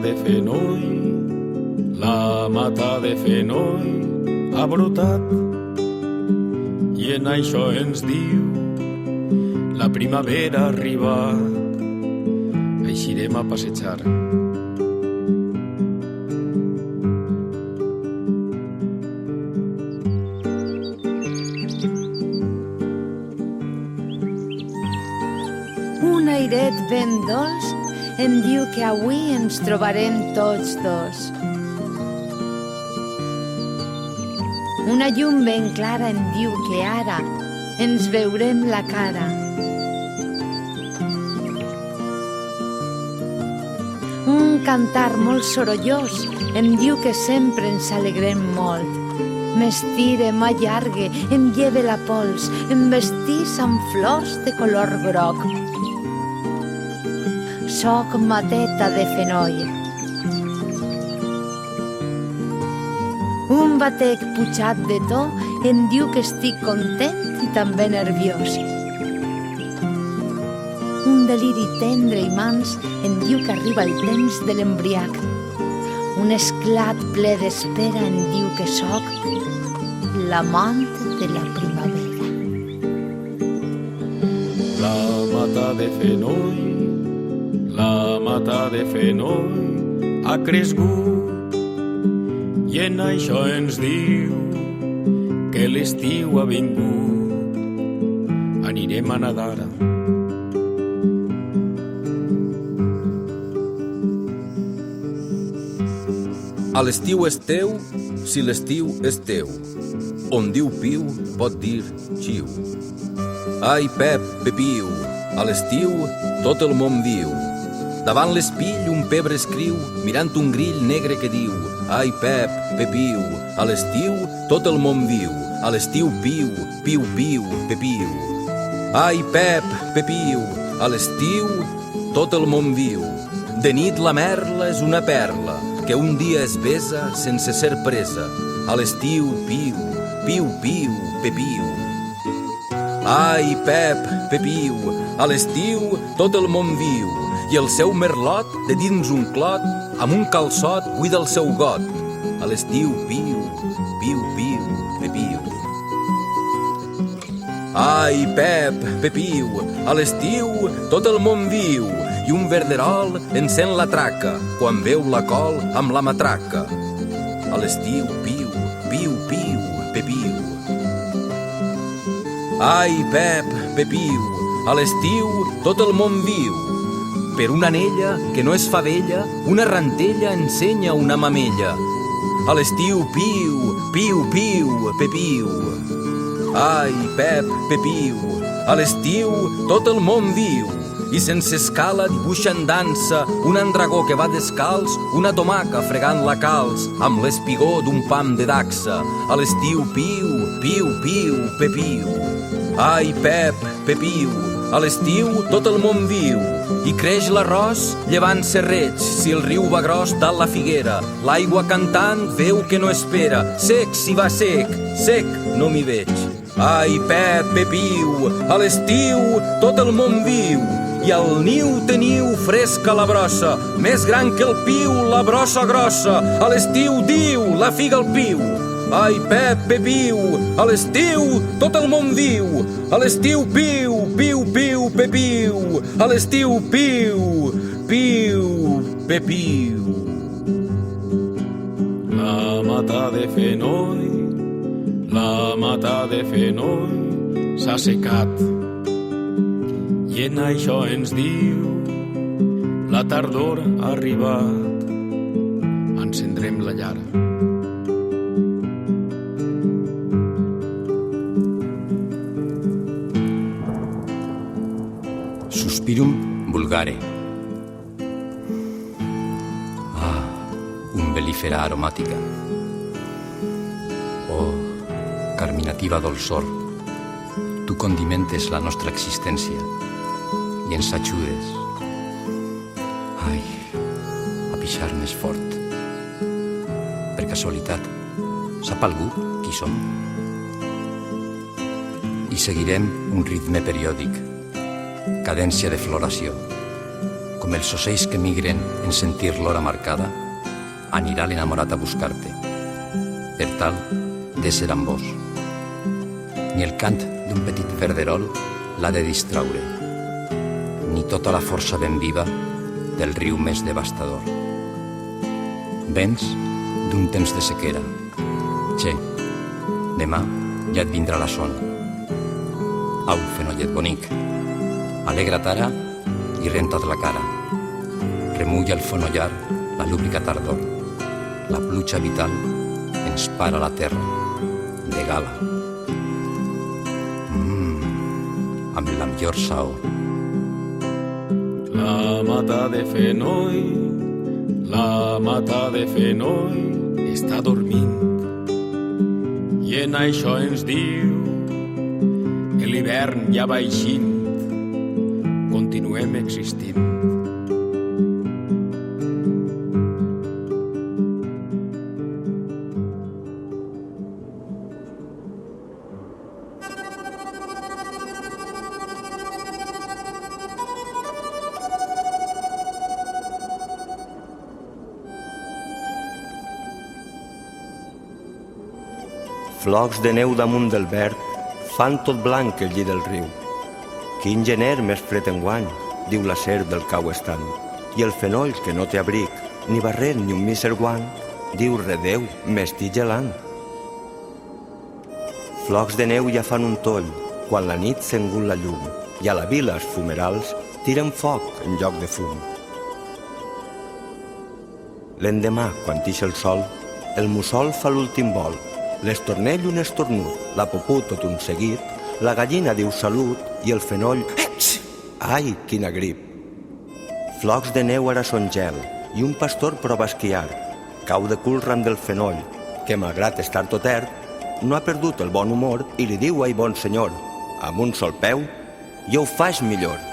de fenoi, la mata de fenoi ha brotat i en això ens diu la primavera ha arribat. Eixirem a passejar. Un airet ben dolç em diu que avui ens trobarem tots dos. Una llum ben clara em diu que ara ens veurem la cara. Un cantar molt sorollós em diu que sempre ens alegrem molt. M'estire, m'allargue, em lleve la pols, em vestís amb flors de color groc. Soc mateta de fenoi. Un batec pujat de to em diu que estic content i també nerviós. Un deliri tendre i mans em diu que arriba el temps de l'embriac. Un esclat ple d'espera em diu que sóc l'amant de la primavera. La mata de fenoi, la mata de fenoi ha crescut i en això ens diu que l'estiu ha vingut. Anirem a nedar. A l'estiu és teu, si l'estiu és teu. On diu piu, pot dir xiu. Ai, Pep, Pepiu, a l'estiu tot el món viu. Davant l'espill un pebre escriu, mirant un grill negre que diu: ai, Pep, Pepiu, a l'estiu tot el món viu. A l'estiu piu, piu, piu, Pepiu. Ai, Pep, Pepiu, a l'estiu tot el món viu. De nit la merla és una perla que un dia es besa sense ser presa. A l'estiu piu, piu, piu, Pepiu. Ai, Pep, Pepiu, a l'estiu tot el món viu i el seu merlot de dins un clot amb un calçot buida el seu got. A l'estiu piu, piu, piu, Pepiu. Ai, Pep, Pepiu, a l'estiu tot el món viu i un verderol encén la traca quan veu la col amb la matraca. A l'estiu piu, piu, piu, Pepiu. Ai, Pep, Pepiu, a l'estiu tot el món viu. Per una anella que no es fa vella, una rantella ensenya una mamella. A l'estiu piu, piu, piu, Pepiu. Ai, Pep, Pepiu, a l'estiu tot el món viu i sense escala dibuixa en dansa un andragó que va descalç, una tomaca fregant la calç amb l'espigó d'un pam de dacsa. A l'estiu piu, piu, piu, Pepiu. Ai, Pep, Pepiu, a l'estiu tot el món viu i creix l'arròs llevant serreig. Si el riu va gros, dalt la figuera, l'aigua cantant veu que no espera. Sec si va sec, sec no m'hi veig. Ai, Pep, Pepiu, a l'estiu tot el món viu i al niu teniu fresca la brossa, més gran que el piu, la brossa grossa. A l'estiu diu la figa al piu. Ai, Pep, Pepiu, a l'estiu tot el món viu. A l'estiu piu, piu, piu, Pepiu. A l'estiu piu, piu, Pepiu. La mata de fenoi, la mata de fenoi s'ha secat i en això ens diu la tardor ha arribat. Encendrem la llar. Suspirum vulgare. Ah, umbelífera aromática. Oh, carminativa dolçor, tu condimentes la nostra existència i ens ajudes, ai, a pixar més fort. Per casualitat, sap algú qui som? I seguirem un ritme periòdic, cadència de floració, com Com els ocells que migren en sentir l'hora marcada, anirà l'enamorat a buscar-te, per tal d'ésser amb vos. Ni el cant d'un petit verderol l'ha de distraure, ni tota la força ben viva del riu més devastador. Vens d'un temps de sequera. Che, demà ja et vindrà la son. Au, fenollet bonic, alegra't ara i renta't la cara. Remulla el fonollar la lúbrica tardor. La pluja vital ens para la terra de gala. Amb la millor saó. La mata de fenoi, la mata de fenoi està dormint. I en això ens diu que l'hivern ja va eixint, continuem existint. Flocs de neu damunt del verd fan tot blanc el llit del riu. Quin gener més fred enguany, diu la serp del cau estant. I el fenoll, que no té abric, ni barret ni un míser guant, diu redeu, m'estic gelant. Flocs de neu ja fan un toll, quan la nit s'engul la llum, i a la vila els fumerals tiren foc en lloc de fum. L'endemà, quan tix el sol, el mussol fa l'últim vol, l'estornell un estornut, la poput tot un seguit, la gallina diu salut i el fenoll... Ai, quina grip! Flocs de neu ara són gel i un pastor prova a esquiar. Cau de cul ran del fenoll, que malgrat estar tot ert, no ha perdut el bon humor i li diu ai bon senyor, amb un sol peu, jo ho faig millor.